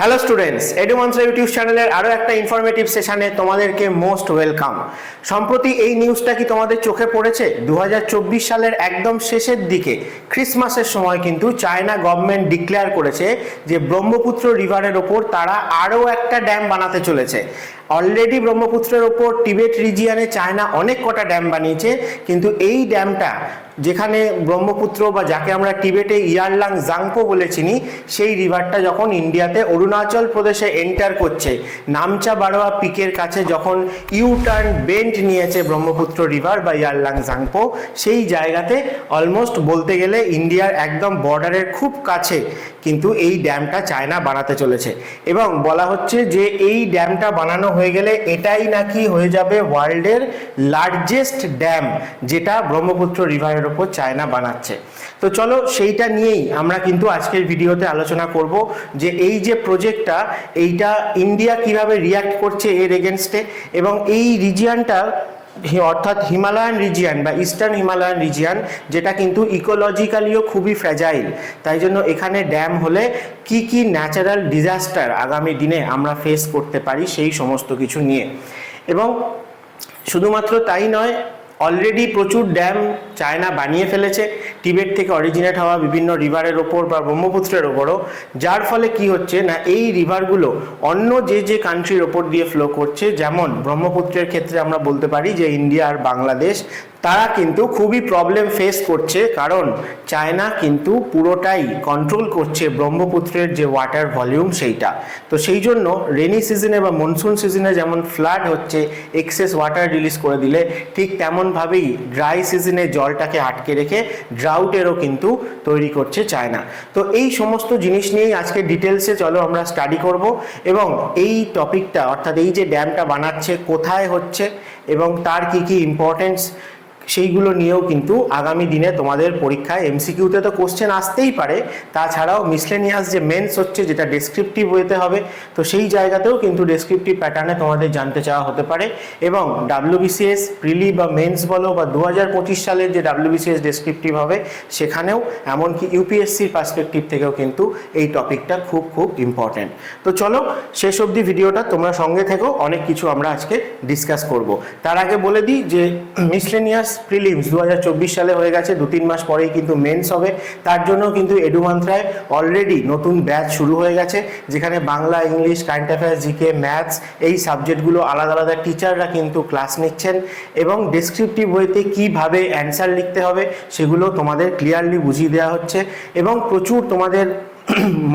Hello students, এডুমন্ত্রা YouTube চ্যানেলের আরও একটা ইনফরমেটিভ সেশনে তোমাদেরকে মোস্ট ওয়েলকাম। সম্প্রতি এই নিউজটা কি তোমাদের চোখে পড়েছে? 2024 সালের একদম শেষের দিকে ক্রিসমাসের সময় কিন্তু চায়না গভর্নমেন্ট ডিক্লেয়ার করেছে যে ব্রহ্মপুত্র রিভারের ওপর তারা আরও একটা ড্যাম বানাতে চলেছে। অলরেডি ব্রহ্মপুত্রের ওপর টিবেট রিজিয়নে চায়না অনেক কটা ড্যাম বানিয়েছে, কিন্তু এই ড্যামটা যেখানে ব্রহ্মপুত্র বা যাকে আমরা টিবেটে ইয়ারলাং জাংপো বলে চিনি, সেই রিভারটা যখন ইন্ডিয়াতে অরুণাচল প্রদেশে এন্টার করছে, নামচা বারোয়া পিকের কাছে যখন ইউ টার্ন বেন্ড নিয়েছে ব্রহ্মপুত্র রিভার বা ইয়ারলাং জাংপো, সেই জায়গাতে অলমোস্ট বলতে গেলে ইন্ডিয়ার একদম বর্ডারের খুব কাছে কিন্তু এই ড্যামটা চায়না বানাতে চলেছে। এবং বলা হচ্ছে যে এই ড্যামটা বানানো হয়ে গেলে এটাই নাকি হয়ে যাবে ওয়ার্ল্ডের লার্জেস্ট ড্যাম, যেটা ব্রহ্মপুত্র রিভারের ওপর চায়না বানাচ্ছে। তো চলো সেইটা নিয়েই আমরা কিন্তু আজকের ভিডিওতে আলোচনা করব যে এই যে প্রজেক্টটা, এইটা ইন্ডিয়া কিভাবে রিয়াক্ট করছে এর এগেনস্টে, এবং এই রিজিয়নটা অর্থাৎ হিমালয়ান রিজিয়ন বা ইস্টার্ন হিমালয়ান রিজিয়ন, যেটা কিন্তু ইকোলজিক্যালিও খুবই ফ্র্যাজাইল। তাই জন্য এখানে ড্যাম হলে কি কি ন্যাচারাল ডিজাস্টার আগামী দিনে আমরা ফেস করতে পারি সেই সমস্ত কিছু নিয়ে। এবং শুধুমাত্র তাই নয়, অলরেডি প্রচুর ড্যাম চায়না বানিয়ে ফেলেছে টিবেট থেকে অরিজিনেট হওয়া বিভিন্ন রিভারের ওপর বা ব্রহ্মপুত্রের ওপরও, যার ফলে কি হচ্ছে না এই রিভারগুলো অন্য যে কান্ট্রির ওপর দিয়ে ফ্লো করছে, যেমন ব্রহ্মপুত্রের ক্ষেত্রে আমরা বলতে পারি যে ইন্ডিয়া আর বাংলাদেশ, তারা কিন্তু খুবই প্রবলেম ফেস করছে, কারণ চায়না কিন্তু পুরোটাই কন্ট্রোল করছে ব্রহ্মপুত্রের যে ওয়াটার ভলিউম সেইটা। তো সেই জন্য রেনি সিজনে বা মনসুন সিজনে যেমন ফ্লাড হচ্ছে, এক্সেস ওয়াটার রিলিজ করে দিলে, ঠিক তেমনভাবেই ড্রাই সিজনে জলটাকে আটকে রেখে ড্রাউটেরও কিন্তু তৈরি করছে চায়না। তো এই সমস্ত জিনিস নিয়েই আজকে ডিটেলসে চলো আমরা স্টাডি করব, এবং এই টপিকটা অর্থাৎ এই যে ড্যামটা বানাচ্ছে কোথায় হচ্ছে এবং তার কি কি ইম্পর্টেন্স, সেইগুলো নিয়েও কিন্তু আগামী দিনে তোমাদের পরীক্ষায় এমসিকিউতে তো কোশ্চেন আসতেই পারে, তাছাড়াও মিসলেনিয়াস যে মেন্স হচ্ছে যেটা ডেসক্রিপটিভ ওয়েতে হবে, তো সেই জায়গাতেও কিন্তু ডেসক্রিপটিভ প্যাটার্নে তোমাদের জানতে চাওয়া হতে পারে। এবং ডাব্লিউবিসিএস প্রিলি বা মেন্স বলো বা 2025 সালের যে ডাব্লিউবিসিএস ডেসক্রিপটিভ হবে, সেখানেও এমনকি ইউপিএসসির পার্সপেক্টিভ থেকেও কিন্তু এই টপিকটা খুব খুব ইম্পর্টেন্ট। তো চলো শেষ অবধি ভিডিওটা তোমরা সঙ্গে থেকো, অনেক কিছু আমরা আজকে ডিসকাস করব। তার আগে বলে দিই যে মিসলেনিয়াস প্রিলিমস 2024 সালে হয়ে গেছে, 2-3 মাস পরেই কিন্তু মেন্স হবে। তার জন্য কিন্তু এডুমন্ত্রায় অলরেডি নতুন ব্যাচ শুরু হয়ে গেছে, যেখানে Bangla, English, current affairs, GK, maths এই সাবজেক্টগুলো আলাদা আলাদা টিচাররা কিন্তু ক্লাস নিচ্ছেন, এবং ডেসক্রিপটিভ ওয়েতে কীভাবে অ্যান্সার লিখতে হবে সেগুলো তোমাদের ক্লিয়ারলি বুঝিয়ে দেওয়া হচ্ছে, এবং প্রচুর তোমাদের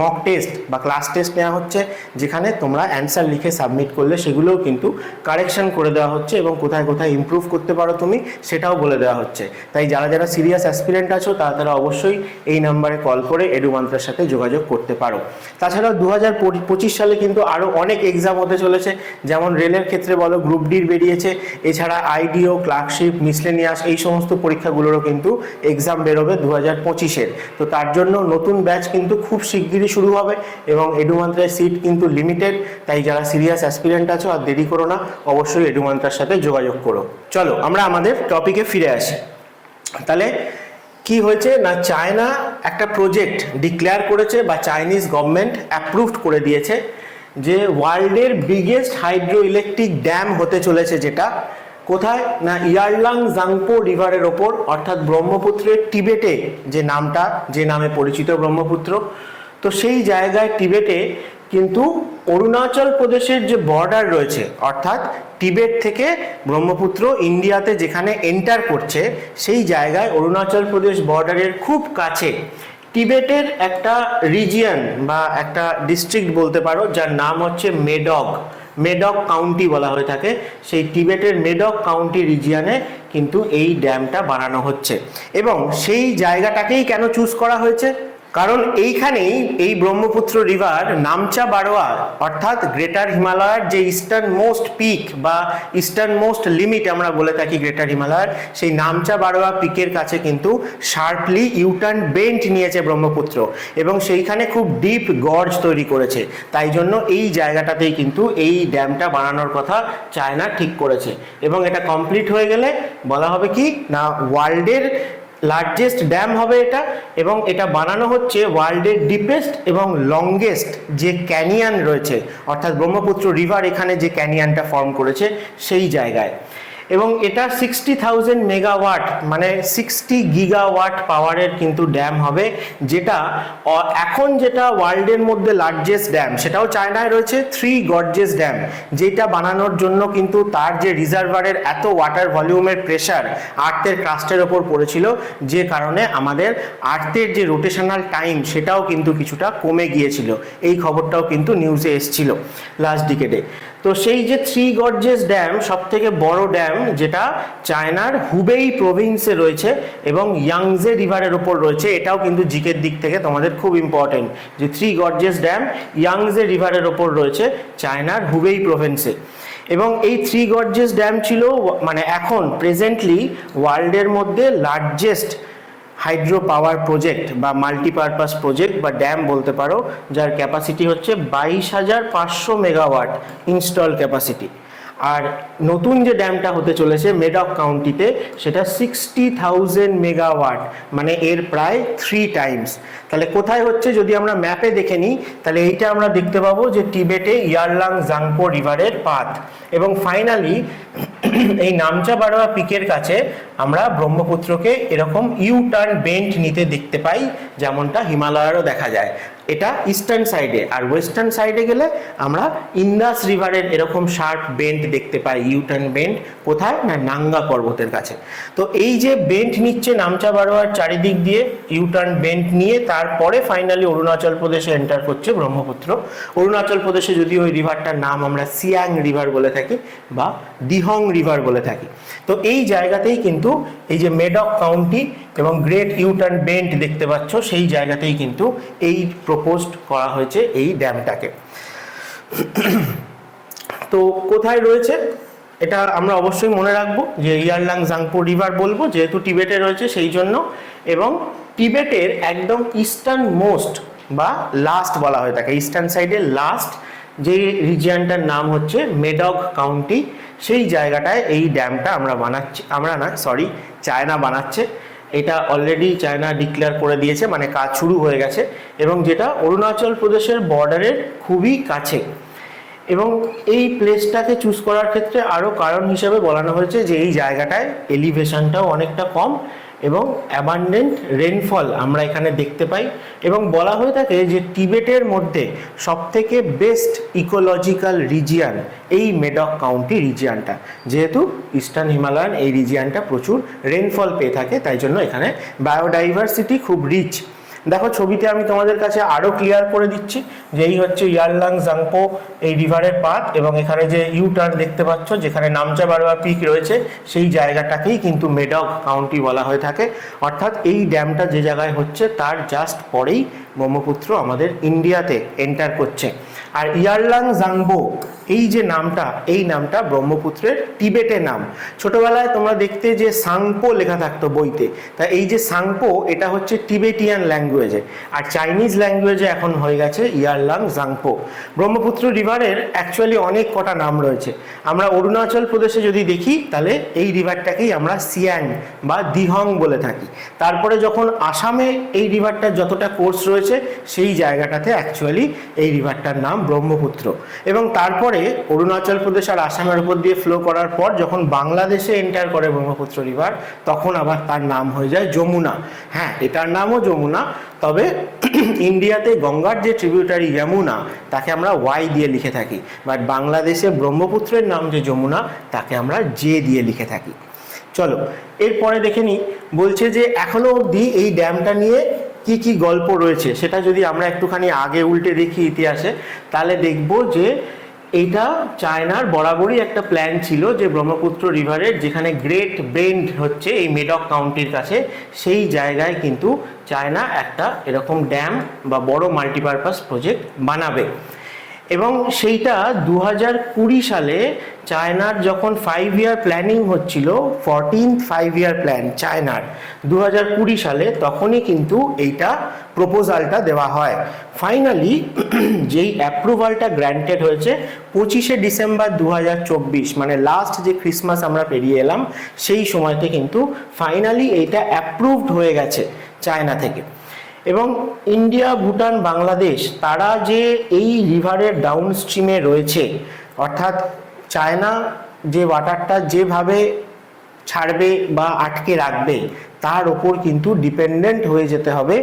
মক টেস্ট বা ক্লাস টেস্ট নেওয়া হচ্ছে, যেখানে তোমরা অ্যান্সার লিখে সাবমিট করলে সেগুলোও কিন্তু কারেকশন করে দেওয়া হচ্ছে, এবং কোথায় কোথায় ইমপ্রুভ করতে পারো তুমি সেটাও বলে দেওয়া হচ্ছে। তাই যারা যারা সিরিয়াস অ্যাসপিরেন্ট আছো তারা অবশ্যই এই নাম্বারে কল করে এডুমন্ত্রার সাথে যোগাযোগ করতে পারো। তাছাড়াও 2025 সালে কিন্তু আরও অনেক এক্সাম হতে চলেছে, যেমন রেলের ক্ষেত্রে বলো গ্রুপ ডির বেরিয়েছে, এছাড়া আইডিও, ক্লার্কশিপ, মিসলেনিয়াস এই সমস্ত পরীক্ষাগুলোরও কিন্তু এক্সাম বেরোবে 2025-এর। তো তার জন্য নতুন ব্যাচ কিন্তু খুব শিগগিরই শুরু হবে, এবং এডুমন্ত্রার সিট কিন্তু লিমিটেড। তাই যারা সিরিয়াস অ্যাসপিরেন্ট আছো আর দেরি করো না, অবশ্যই এডুমন্ত্রার সাথে যোগাযোগ করো। চলো আমরা আমাদের টপিকে ফিরে আসি। তাহলে কি হয়েছে না, চায়না একটা প্রজেক্ট ডিক্লেয়ার করেছে বা চাইনিজ গভর্নমেন্ট অ্যাপ্রুভড করে দিয়েছে, যে ওয়ার্ল্ডের বিগেস্ট হাইড্রো ইলেকট্রিক ড্যাম হতে চলেছে, যেটা কোথায় না ইয়ারলাং জাংপো রিভারের ওপর, অর্থাৎ ব্রহ্মপুত্রের টিবেটে যে নামটা, যে নামে পরিচিত ব্রহ্মপুত্র, তো সেই জায়গায় টিবেটে কিন্তু অরুণাচল প্রদেশের যে বর্ডার রয়েছে, অর্থাৎ টিবেট থেকে ব্রহ্মপুত্র ইন্ডিয়াতে যেখানে এন্টার করছে, সেই জায়গায় অরুণাচল প্রদেশ বর্ডারের খুব কাছে টিবেটের একটা রিজিয়ন বা একটা ডিস্ট্রিক্ট বলতে পারো, যার নাম হচ্ছে মেডক কাউন্টি বলা হয়ে থাকে। সেই টিবেটের মেডক কাউন্টি রিজিয়নে কিন্তু এই ড্যামটা বানানো হচ্ছে। এবং সেই জায়গাটাকেই কেন চুজ করা হয়েছে, কারণ এইখানেই এই ব্রহ্মপুত্র রিভার নামচা বারোয়া অর্থাৎ গ্রেটার হিমালয়ের যে ইস্টার্ন মোস্ট পিক বা ইস্টার্ন মোস্ট লিমিট আমরা বলে থাকি গ্রেটার হিমালয়ের, সেই নামচা বারোয়া পিকের কাছে কিন্তু শার্পলি ইউটার্ন বেন্ট নিয়েছে ব্রহ্মপুত্র, এবং সেইখানে খুব ডিপ গর্জ তৈরি করেছে। তাই জন্য এই জায়গাটাতেই কিন্তু এই ড্যামটা বানানোর কথা চায়না ঠিক করেছে, এবং এটা কমপ্লিট হয়ে গেলে বলা হবে কি না ওয়ার্ল্ডের লার্জেস্ট ড্যাম হবে এটা, এবং এটা বানানো হচ্ছে ওয়ার্ল্ডের ডিপেস্ট এবং লংগেস্ট যে ক্যানিয়ন রয়েছে, অর্থাৎ ব্রহ্মপুত্র রিভার এখানে যে ক্যানিয়নটা ফর্ম করেছে সেই জায়গায়। এবং এটা 60,000 মেগাওয়াট মানে 60 গিগাওয়াট পাওয়ারের কিন্তু ড্যাম হবে, যেটা এখন যেটা ওয়ার্ল্ডের মধ্যে লার্জেস্ট ড্যাম সেটাও চায়নায় রয়েছে, থ্রি গর্জেস ড্যাম, যেটা বানানোর জন্য কিন্তু তার যে রিজার্ভারের এত ওয়াটার ভলিউমের প্রেশার আর্থের ক্রাস্টের ওপর পড়েছিল, যে কারণে আমাদের আর্থের যে রোটেশনাল টাইম সেটাও কিন্তু কিছুটা কমে গিয়েছিল। এই খবরটাও কিন্তু নিউজে এসেছিল লাস্ট ডিকেডে। তো সেই যে থ্রি গর্জেস ড্যাম, সব থেকে বড় ড্যাম যেটা চায়নার হুবেই প্রভিন্সে রয়েছে এবং ইয়াংজে রিভারের ওপর রয়েছে, এটাও কিন্তু জিকের দিক থেকে তোমাদের খুব ইম্পর্টেন্ট যে থ্রি গর্জেস ড্যাম ইয়াংজে রিভারের ওপর রয়েছে চায়নার হুবেই প্রভিন্সে। এবং এই থ্রি গর্জেস ড্যাম ছিল মানে এখন প্রেজেন্টলি ওয়ার্ল্ডের মধ্যে লার্জেস্ট হাইড্রো পাওয়ার প্রজেক্ট বা মাল্টিপারপাস প্রজেক্ট বা ড্যাম বলতে পারো, যার ক্যাপাসিটি হচ্ছে 22,500 মেগাওয়াট ইনস্টল ক্যাপাসিটি। আর নতুন যে ড্যামটা হতে চলেছে মেডক কাউন্টিতে, সেটা 60,000 মেগাওয়াট, মানে এর প্রায় 3 টাইমস। তাহলে কোথায় হচ্ছে যদি আমরা ম্যাপে দেখে নিই, তাহলে এইটা আমরা দেখতে পাবো যে টিবেটে ইয়ারলাং জাংপো রিভারের পাথ, এবং ফাইনালি এই নামচা বারোয়া পিকের কাছে আমরা ব্রহ্মপুত্রকে এরকম ইউ টার্ন বেন্ট নিতে দেখতে পাই, যেমনটা হিমালয়েরও দেখা যায়। এটা ইস্টার্ন সাইডে, আর ওয়েস্টার্ন সাইডে গেলে আমরা ইন্দাস রিভারের এরকম শার্প বেন্ট দেখতে পাই, ইউ টার্ন বেন্ট। কোথায় না নাঙ্গা পর্বতের কাছে। তো এই যে বেন্ট নিচ্ছে নামচা বারোয়ার চারিদিক দিয়ে, ইউ টার্ন বেন্ট নিয়ে তারপরে ফাইনালি অরুণাচল প্রদেশে এন্টার করছে ব্রহ্মপুত্র। অরুণাচল প্রদেশে যদি ওই রিভারটার নাম আমরা সিয়াং রিভার বলে থাকি বা দিহং রিভার বলে থাকি। তো এই জায়গাতেই কিন্তু এই যে মেডক কাউন্টি এবং গ্রেট ইউটার্ন বেন্ট দেখতে পাচ্ছ, সেই জায়গাতেই কিন্তু এই প্রপোজড করা হয়েছে এই ড্যামটাকে। তো কোথায় রয়েছে এটা আমরা অবশ্যই মনে রাখবো যে ইয়ারলাং জাংপো রিভার বলবো, যেহেতু টিবেটে রয়েছে সেই জন্য। এবং টিবেটের একদম ইস্টার্ন মোস্ট বা লাস্ট বলা হয়ে থাকে, ইস্টার্ন সাইডের লাস্ট যে রিজিয়নটার নাম হচ্ছে মেডক কাউন্টি, সেই জায়গাটায় এই ড্যামটা চায়না বানাচ্ছে। এটা অলরেডি চায়না ডিক্লেয়ার করে দিয়েছে, মানে কাজ শুরু হয়ে গেছে, এবং যেটা অরুণাচল প্রদেশের বর্ডারের খুবই কাছে। এবং এই প্লেসটাকে চুজ করার ক্ষেত্রে আরও কারণ হিসেবে বলানো হয়েছে যে এই জায়গাটায় এলিভেশনটাও অনেকটা কম এবং অ্যাবান্ডেন্ট রেনফল আমরা এখানে দেখতে পাই। এবং বলা হয়ে থাকে যে টিবেটের মধ্যে সবথেকে বেস্ট ইকোলজিক্যাল রিজিয়ান এই মেডক কাউন্টি রিজিয়ানটা, যেহেতু ইস্টার্ন হিমালয়ান এই রিজিয়ানটা প্রচুর রেনফল পেয়ে থাকে, তাই জন্য এখানে বায়োডাইভার্সিটি খুব রিচ। দেখো ছবিতে আমি তোমাদের কাছে আরও ক্লিয়ার করে দিচ্ছি যে এই হচ্ছে ইয়ারলাং জাংপো এই রিভারের পাথ, এবং এখানে যে ইউ টার্ন দেখতে পাচ্ছ যেখানে নামচা বারোয়া পিক রয়েছে, সেই জায়গাটাকেই কিন্তু মেডক কাউন্টি বলা হয়ে থাকে। অর্থাৎ এই ড্যামটা যে জায়গায় হচ্ছে তার জাস্ট পরেই ব্রহ্মপুত্র আমাদের ইন্ডিয়াতে এন্টার করছে। আর ইয়ারলাং জাংপো এই যে নামটা, এই নামটা ব্রহ্মপুত্রের টিবেটের নাম। ছোটবেলায় তোমরা দেখতে যে সাংপো লেখা থাকতো বইতে, তা এই যে সাংপো এটা হচ্ছে টিবেটিয়ান ল্যাঙ্গুয়েজে, আর চাইনিজ ল্যাঙ্গুয়েজে এখন হয়ে গেছে ইয়ারলাং জাংপো। ব্রহ্মপুত্র রিভারের অ্যাকচুয়ালি অনেক কটা নাম রয়েছে। আমরা অরুণাচল প্রদেশে যদি দেখি তাহলে এই রিভারটাকেই আমরা সিয়াং বা দিহং বলে থাকি। তারপরে যখন আসামে এই রিভারটার যতটা কোর্স রয়েছে, সেই জায়গাটাতে অ্যাকচুয়ালি এই রিভারটার নাম ব্রহ্মপুত্র। এবং তারপরে অরুণাচল প্রদেশ আর আসামের উপর দিয়ে ফ্লো করার পর যখন বাংলাদেশে এন্টার করে ব্রহ্মপুত্র রিভার, তখন আবার তার নাম হয়ে যায় যমুনা। হ্যাঁ, এটার নামও যমুনা, তবে ইন্ডিয়াতে গঙ্গার যে ট্রিবিউটারি যমুনা তাকে আমরা ওয়াই দিয়ে লিখে থাকি, বাট বাংলাদেশে ব্রহ্মপুত্রের নাম যে যমুনা তাকে আমরা জে দিয়ে লিখে থাকি। চলো এরপরে দেখে নিই, বলছে যে এখনো অবধি এই ড্যামটা নিয়ে কি কি গল্প রয়েছে সেটা যদি আমরা একটুখানি আগে উল্টে দেখি ইতিহাসে, তাহলে দেখব যে এইটা চায়নার বরাবরই একটা প্ল্যান ছিল যে ব্রহ্মপুত্র রিভারের যেখানে গ্রেট বেন্ড হচ্ছে এই মেডক কাউন্টির কাছে, সেই জায়গায় কিন্তু চায়না একটা এরকম ড্যাম বা বড় মাল্টিপারপাস প্রজেক্ট বানাবে। এবং সেইটা 2020 সালে চায়নার যখন 5 ইয়ার প্ল্যানিং হচ্ছিল, 14th 5 ইয়ার প্ল্যান চায়নার 2020 সালে, তখনই কিন্তু এইটা প্রপোজালটা দেওয়া হয়। ফাইনালি যেই অ্যাপ্রুভালটা গ্র্যান্টেড হয়েছে 25শে ডিসেম্বর 2024, মানে লাস্ট যে ক্রিসমাস আমরা পেরিয়ে এলাম সেই সময়তে কিন্তু ফাইনালি এইটা অ্যাপ্রুভড হয়ে গেছে চায়না থেকে। এবং ইন্ডিয়া, ভুটান, বাংলাদেশ তারা যে এই রিভারের ডাউন স্ট্রিমে রয়েছে, অর্থাৎ চায়না যে ওয়াটারটা যেভাবে ছাড়বে বা আটকে রাখবে তার ওপর কিন্তু ডিপেন্ডেন্ট হয়ে যেতে হবে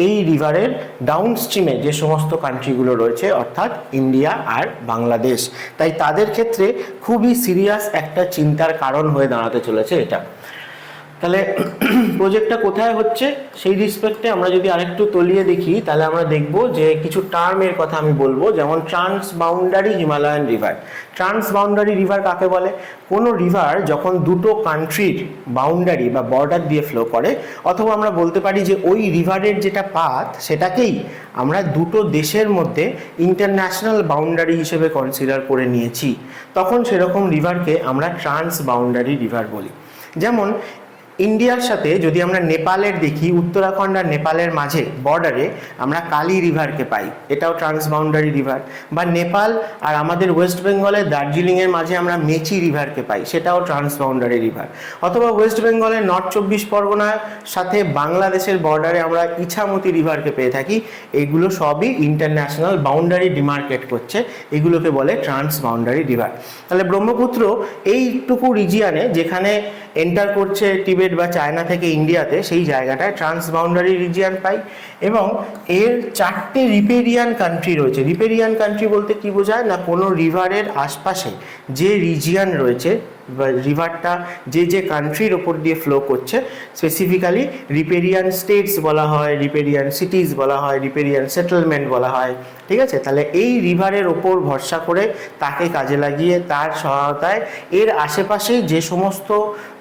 এই রিভারের ডাউন স্ট্রিমে যে সমস্ত কান্ট্রিগুলো রয়েছে, অর্থাৎ ইন্ডিয়া আর বাংলাদেশ। তাই তাদের ক্ষেত্রে খুবই সিরিয়াস একটা চিন্তার কারণ হয়ে দাঁড়াতে চলেছে এটা। তাহলে প্রজেক্টটা কোথায় হচ্ছে সেই রিসপেক্টে আমরা যদি আরেকটু তলিয়ে দেখি, তাহলে আমরা দেখব যে কিছু টার্মের কথা আমি বলবো, যেমন transboundary Himalayan river. Transboundary river কাকে বলে? কোনো রিভার যখন দুটো কান্ট্রির বাউন্ডারি বা বর্ডার দিয়ে ফ্লো করে, অথবা আমরা বলতে পারি যে ওই রিভারের যেটা পাথ সেটাকেই আমরা দুটো দেশের মধ্যে ইন্টারন্যাশনাল বাউন্ডারি হিসেবে কনসিডার করে নিয়েছি, তখন সেরকম রিভারকে আমরা ট্রান্সবাউন্ডারি রিভার বলি। যেমন ইন্ডিয়ার সাথে যদি আমরা নেপালের দেখি, উত্তরাখণ্ড আর নেপালের মাঝে বর্ডারে আমরা কালী রিভারকে পাই, এটাও ট্রান্সবাউন্ডারি রিভার। বা নেপাল আর আমাদের ওয়েস্ট বেঙ্গলের দার্জিলিংয়ের মাঝে আমরা মেচি রিভারকে পাই, সেটাও ট্রান্সবাউন্ডারি রিভার। অথবা ওয়েস্ট বেঙ্গলের নর্থ 24 পরগনার সাথে বাংলাদেশের বর্ডারে আমরা ইছামতি রিভারকে পেয়ে থাকি। এগুলো সবই ইন্টারন্যাশনাল বাউন্ডারি ডিমার্কেট করছে, এগুলোকে বলে ট্রান্সবাউন্ডারি রিভার। তাহলে ব্রহ্মপুত্র এইটুকু রিজিয়ানে যেখানে এন্টার করছে টিবেট বা চায়না থেকে ইন্ডিয়াতে, সেই জায়গাটায় ট্রান্সবাউন্ডারি রিজিয়ান পাই। এবং এর 4টে রিপেরিয়ান কান্ট্রি রয়েছে। রিপেরিয়ান কান্ট্রি বলতে কি বোঝায় না, কোনো রিভারের আশপাশে যে রিজিয়ান রয়েছে বা রিভারটা যে যে কান্ট্রির ওপর দিয়ে ফ্লো করছে, স্পেসিফিক্যালি রিপেরিয়ান স্টেটস বলা হয়, রিপেরিয়ান সিটিজ বলা হয়, রিপেরিয়ান সেটেলমেন্ট বলা হয়। ঠিক আছে, তাহলে এই রিভারের ওপর ভরসা করে তাকে কাজে লাগিয়ে তার সহায়তায় এর আশেপাশে যে সমস্ত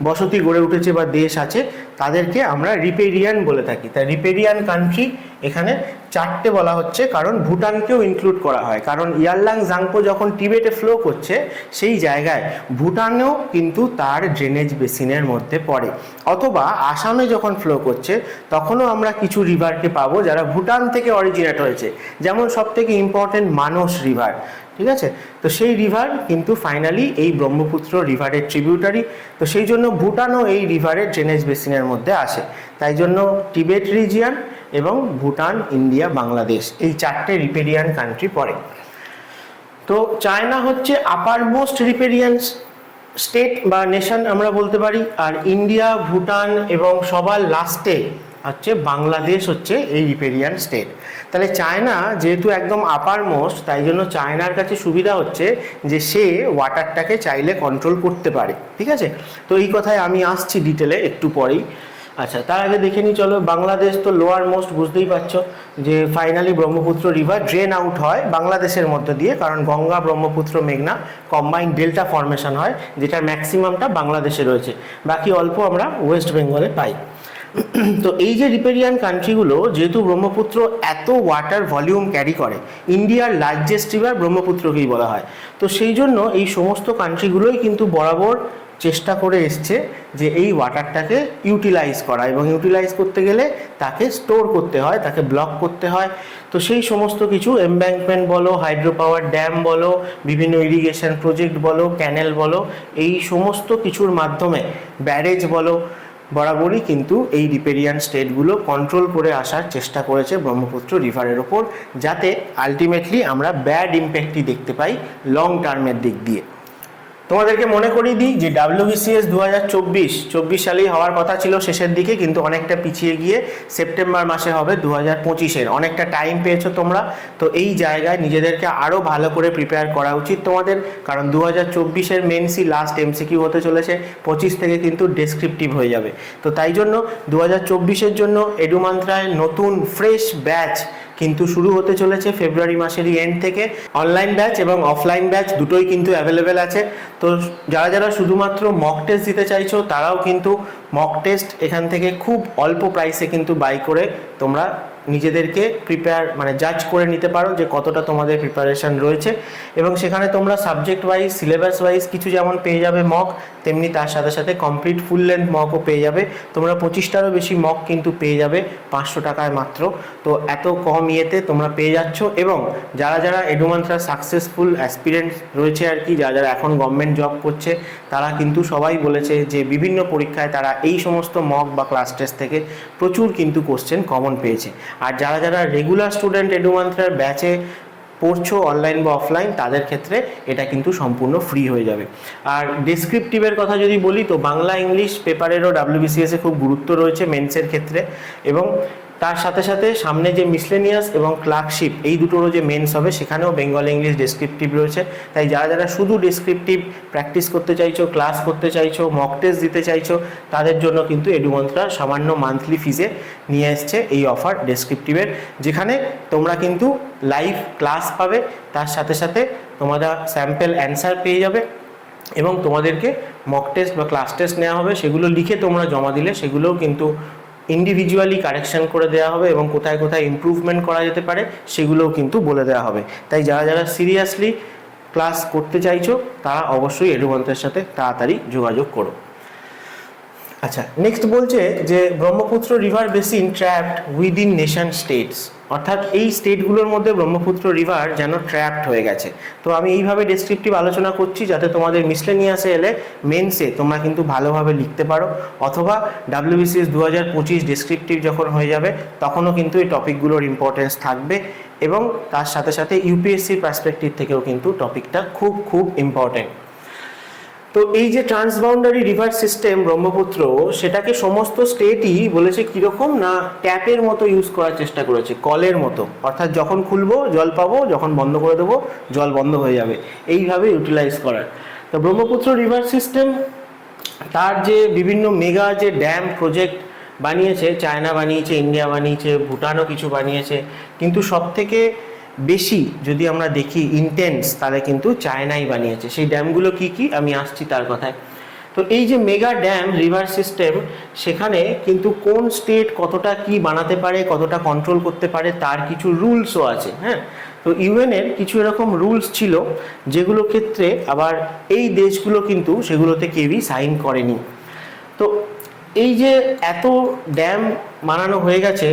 বসতি গড়ে উঠেছে বা দেশ আছে তাদেরকে আমরা রিপেরিয়ান বলে থাকি। তাই রিপেরিয়ান কান্ট্রি এখানে 4টে বলা হচ্ছে, কারণ ভুটানকেও ইনক্লুড করা হয়, কারণ ইয়ারলাং জাংপো যখন টিবেটে ফ্লো করছে সেই জায়গায় ভুটানেও কিন্তু তার ড্রেনেজ বেসিনের মধ্যে পড়ে। অথবা আসামে যখন ফ্লো করছে তখনও আমরা কিছু রিভারকে পাবো যারা ভুটান থেকে অরিজিনেট হয়েছে, যেমন সবথেকে ইম্পর্টেন্ট মানস রিভার। ঠিক আছে, তো সেই রিভার কিন্তু ফাইনালি এই ব্রহ্মপুত্র রিভারের ট্রিবিউটারি, তো সেই জন্য ভুটানও এই রিভারের ড্রেনেজ বেসিনের মধ্যে আসে। তাই জন্য টিবেট রিজিয়ান এবং ভুটান, ইন্ডিয়া, বাংলাদেশ এই 4টে রিপেরিয়ান কান্ট্রি পড়ে। তো চায়না হচ্ছে আপার মোস্ট রিপেরিয়ান স্টেট বা নেশন আমরা বলতে পারি, আর ইন্ডিয়া, ভুটান এবং সবার লাস্টে হচ্ছে বাংলাদেশ হচ্ছে এই রিপেরিয়ান স্টেট। তাহলে চায়না যেহেতু একদম আপার মোস্ট, তাই জন্য চায়নার কাছে সুবিধা হচ্ছে যে সে ওয়াটারটাকে চাইলে কন্ট্রোল করতে পারে। ঠিক আছে, তো এই কথায় আমি আসছি ডিটেলে একটু পরেই। আচ্ছা, তার আগে দেখে নিই চলো। বাংলাদেশ তো লোয়ার মোস্ট, বুঝতেই পারছো যে finally Brahmaputra river drain out হয় বাংলাদেশের মধ্য দিয়ে, কারণ গঙ্গা, ব্রহ্মপুত্র, মেঘনা কম্বাইন্ড ডেল্টা ফর্মেশন হয়, যেটার ম্যাক্সিমামটা বাংলাদেশে রয়েছে, বাকি অল্প আমরা ওয়েস্ট বেঙ্গলে পাই। তো এই যে রিপেরিয়ান কান্ট্রিগুলো, যেহেতু ব্রহ্মপুত্র এত ওয়াটার ভলিউম ক্যারি করে, ইন্ডিয়ার লার্জেস্ট রিভার ব্রহ্মপুত্রকেই বলা হয়, তো সেই জন্য এই সমস্ত কান্ট্রিগুলোই কিন্তু বরাবর চেষ্টা করে এসছে যে এই ওয়াটারটাকে ইউটিলাইজ করা, এবং ইউটিলাইজ করতে গেলে তাকে স্টোর করতে হয়, তাকে ব্লক করতে হয়। তো সেই সমস্ত কিছু এমব্যাঙ্কমেন্ট বলো, হাইড্রো পাওয়ার ড্যাম বলো, বিভিন্ন ইরিগেশন প্রজেক্ট বলো, ক্যানেল বলো, এই সমস্ত কিছুর মাধ্যমে, ব্যারেজ বলো, বরাবরই কিন্তু এই রিপেরিয়ান স্টেটগুলো কন্ট্রোল করে আসার চেষ্টা করেছে ব্রহ্মপুত্র রিভারের ওপর, যাতে আলটিমেটলি আমরা ব্যাড ইম্প্যাক্টই দেখতে পাই লং টার্মের দিক দিয়ে। তোমাদেরকে মনে করিয়ে দিই যে WBCS 2024 সালেই হওয়ার কথা ছিল শেষের দিকে, কিন্তু অনেকটা পিছিয়ে গিয়ে সেপ্টেম্বর মাসে হবে 2025-এর। অনেকটা টাইম পেয়েছো তোমরা, তো এই জায়গায় নিজেদেরকে আরও ভালো করে প্রিপেয়ার করা উচিত তোমাদের, কারণ 2024-এর মেনসি লাস্ট MCQ হতে চলেছে, 25 থেকে কিন্তু ডেসক্রিপটিভ হয়ে যাবে। তো তাই জন্য 2024-এর জন্য এডুমান্ত্রায় নতুন ফ্রেশ ব্যাচ কিন্তু শুরু হতে চলেছে ফেব্রুয়ারি মাসেরই এন্ড থেকে। অনলাইন ব্যাচ এবং অফলাইন ব্যাচ দুটোই কিন্তু অ্যাভেলেবেল আছে। তো যারা যারা শুধুমাত্র মক টেস্ট দিতে চাইছো তারাও কিন্তু মক টেস্ট এখান থেকে খুব অল্প প্রাইসে কিন্তু বাই করে তোমরা নিজেদেরকে প্রিপেয়ার মানে জাজ করে নিতে পারো যে কতটা তোমাদের প্রিপারেশন রয়েছে। এবং সেখানে তোমরা সাবজেক্ট ওয়াইজ সিলেবাস ওয়াইজ কিছু যেমন পেয়ে যাবে মক, তেমনি তার সাথে সাথে কমপ্লিট ফুল লেন্থ মকও পেয়ে যাবে। তোমরা 25টারও বেশি মক কিন্তু পেয়ে যাবে 500 টাকায় মাত্র। তো এত কম ইয়েতে তোমরা পেয়ে যাচ্ছ। এবং যারা যারা এডুমান্ত্রা সাকসেসফুল অ্যাসপিরেন্টস রয়েছে আর কি, যারা যারা এখন গভর্নমেন্ট জব করছে, তারা কিন্তু সবাই বলেছে যে বিভিন্ন পরীক্ষায় তারা এই সমস্ত মক বা ক্লাস টেস্ট থেকে প্রচুর কিন্তু কোশ্চেন কমন পেয়েছে। আর যারা যারা রেগুলার স্টুডেন্ট এডুমান্ত্রার ব্যাচে পড়ছো অনলাইন বা অফলাইন, তাদের ক্ষেত্রে এটা কিন্তু সম্পূর্ণ ফ্রি হয়ে যাবে। আর ডেসক্রিপটিভের কথা যদি বলি, তো বাংলা ইংলিশ পেপারেরও WBCS খুব গুরুত্ব রয়েছে মেন্সের ক্ষেত্রে। এবং তার সাথে সাথে সামনে যে মিসলেনিয়াস এবং ক্লার্কশিপ এই দুটোরও যে মেন্স হবে, সেখানেও বেঙ্গল ইংলিশ ডেসক্রিপটিভ রয়েছে। তাই যারা যারা শুধু ডেসক্রিপটিভ প্র্যাকটিস করতে চাইছো, ক্লাস করতে চাইছো, মক টেস্ট দিতে চাইছো, তাদের জন্য কিন্তু এডুমান্ত্রা সামান্য মান্থলি ফিজে নিয়ে এসছে এই অফার ডেসক্রিপটিভের, যেখানে তোমরা কিন্তু লাইভ ক্লাস পাবে, তার সাথে সাথে তোমরা স্যাম্পল অ্যান্সার পেয়ে যাবে। এবং তোমাদেরকে মক টেস্ট বা ক্লাস টেস্ট নেওয়া হবে, সেগুলো লিখে তোমরা জমা দিলে সেগুলোও কিন্তু ইন্ডিভিজুয়ালি কারেকশন করে দেওয়া হবে এবং কোথায় কোথায় ইমপ্রুভমেন্ট করা যেতে পারে সেগুলোও কিন্তু বলে দেওয়া হবে। তাই যারা যারা সিরিয়াসলি ক্লাস করতে চাইছো, তারা অবশ্যই এডুমান্ত্রার সাথে তাড়াতাড়ি যোগাযোগ করো। আচ্ছা, নেক্সট বলছে যে Brahmaputra river basin trapped within nation states, অর্থাৎ এই স্টেটগুলোর মধ্যে ব্রহ্মপুত্র রিভার যেন ট্র্যাপড হয়ে গেছে। তো আমি এইভাবে ডেসক্রিপটিভ আলোচনা করছি যাতে তোমাদের মিসলেনিয়াসে এলে মেন্সে তোমরা কিন্তু ভালোভাবে লিখতে পারো, অথবা WBCS 2025 ডেসক্রিপটিভ যখন হয়ে যাবে তখনও কিন্তু এই টপিকগুলোর ইম্পর্টেন্স থাকবে। এবং তার সাথে সাথে ইউপিএসসির পার্সপেক্টিভ থেকেও কিন্তু টপিকটা খুব খুব ইম্পর্টেন্ট। তো এই যে ট্রান্সবাউন্ডারি রিভার সিস্টেম ব্রহ্মপুত্র, সেটাকে সমস্ত স্টেটই বলেছে কীরকম না ট্যাপের মতো ইউজ করার চেষ্টা করেছে, কলের মতো। অর্থাৎ যখন খুলবো জল পাবো, যখন বন্ধ করে দেবো জল বন্ধ হয়ে যাবে, এইভাবে ইউটিলাইজ করার। তো ব্রহ্মপুত্র রিভার সিস্টেম তার যে বিভিন্ন মেগা যে ড্যাম প্রজেক্ট বানিয়েছে, চায়না বানিয়েছে, ইন্ডিয়া বানিয়েছে, ভুটানও কিছু বানিয়েছে, কিন্তু সবথেকে বেশি যদি আমরা দেখি ইন্টেন্স, তাহলে কিন্তু চায়নাই বানিয়েছে। সেই ড্যামগুলো কি কি আমি আসছি তার কথায়। তো এই যে মেগা ড্যাম রিভার সিস্টেম, সেখানে কিন্তু কোন স্টেট কতটা কি বানাতে পারে, কতটা কন্ট্রোল করতে পারে, তার কিছু রুলসও আছে। হ্যাঁ, তো ইউএনের কিছু এরকম রুলস ছিল যেগুলো ক্ষেত্রে আবার এই দেশগুলো কিন্তু সেগুলোতে কেউই সাইন করেনি। তো এই যে এত ড্যাম বানানো হয়ে গেছে,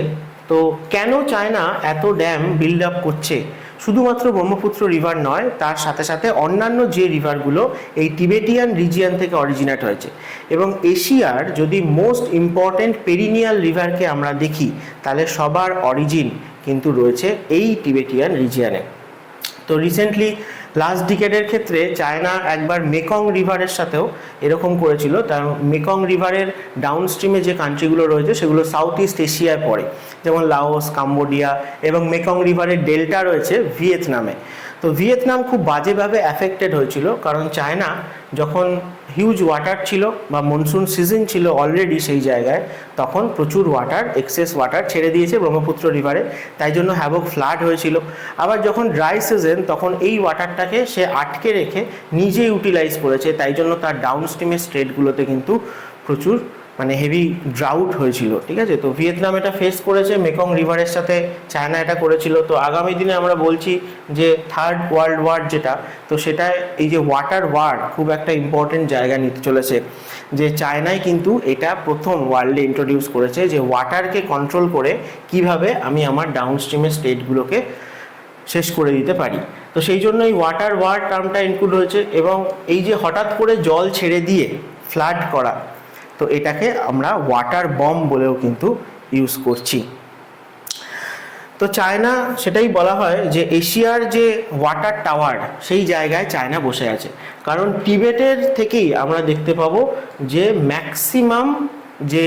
তো কেন চায়না এত ড্যাম বিল্ড আপ করছে? শুধুমাত্র ব্রহ্মপুত্র রিভার নয়, তার সাথে সাথে অন্যান্য যে রিভারগুলো এই টিবেটিয়ান রিজিয়ন থেকে অরিজিনেট হয়েছে। এবং এশিয়ার যদি মোস্ট ইম্পর্ট্যান্ট পেরিনিয়াল রিভারকে আমরা দেখি, তাহলে সবার অরিজিন কিন্তু রয়েছে এই টিবেটিয়ান রিজিয়নে। তো রিসেন্টলি লাস্ট ডিকেডের ক্ষেত্রে চায়না একবার মেকং রিভারের সাথেও এরকম করেছিল। তার মেকং রিভারের ডাউনস্ট্রিমে যে কান্ট্রিগুলো রয়েছে সেগুলো সাউথ ইস্ট এশিয়ায় পড়ে, যেমন লাওস, কাম্বোডিয়া, এবং মেকং রিভারের ডেল্টা রয়েছে ভিয়েতনামে। তো ভিয়েতনাম খুব বাজেভাবে অ্যাফেক্টেড হয়েছিল, কারণ চায়না যখন হিউজ ওয়াটার ছিল বা মনসুন সিজন ছিল অলরেডি সেই জায়গায়, তখন প্রচুর ওয়াটার, এক্সেস ওয়াটার ছেড়ে দিয়েছে ব্রহ্মপুত্র রিভারে, তাই জন্য হ্যাভক ফ্লাড হয়েছিল। আবার যখন ড্রাই সিজন, তখন এই ওয়াটারটাকে সে আটকে রেখে নিজে ইউটিলাইজ করেছে, তাই জন্য তার ডাউনস্ট্রিমের স্টেটগুলোতে কিন্তু প্রচুর মানে হেভি ড্রাউট হয়েছিল। ঠিক আছে, তো ভিয়েতনাম এটা ফেস করেছে, মেকং রিভারের সাথে চায়না এটা করেছিল। তো আগামী দিনে আমরা বলছি যে থার্ড ওয়ার্ল্ড ওয়ার যেটা, তো সেটায় এই যে ওয়াটার ওয়ার খুব একটা ইম্পর্টেন্ট জায়গা নিতে চলেছে। যে চায়নাই কিন্তু এটা প্রথম ওয়ার্ল্ডে ইন্ট্রোডিউস করেছে যে ওয়াটারকে কন্ট্রোল করে কিভাবে আমি আমার ডাউনস্ট্রিমের স্টেটগুলোকে শেষ করে দিতে পারি। তো সেই জন্য এই ওয়াটার ওয়ার টার্মটা ইনক্লুড হয়েছে। এবং এই যে হঠাৎ করে জল ছেড়ে দিয়ে ফ্লাড করা, তো এটাকে আমরা ওয়াটার বম্ব বলেও কিন্তু ইউজ করছি। তো চায়না, সেটাই বলা হয় যে এশিয়ার যে ওয়াটার টাওয়ার, সেই জায়গায় চায়না বসে আছে। কারণ টিবেটের থেকেই আমরা দেখতে পাবো যে ম্যাক্সিমাম যে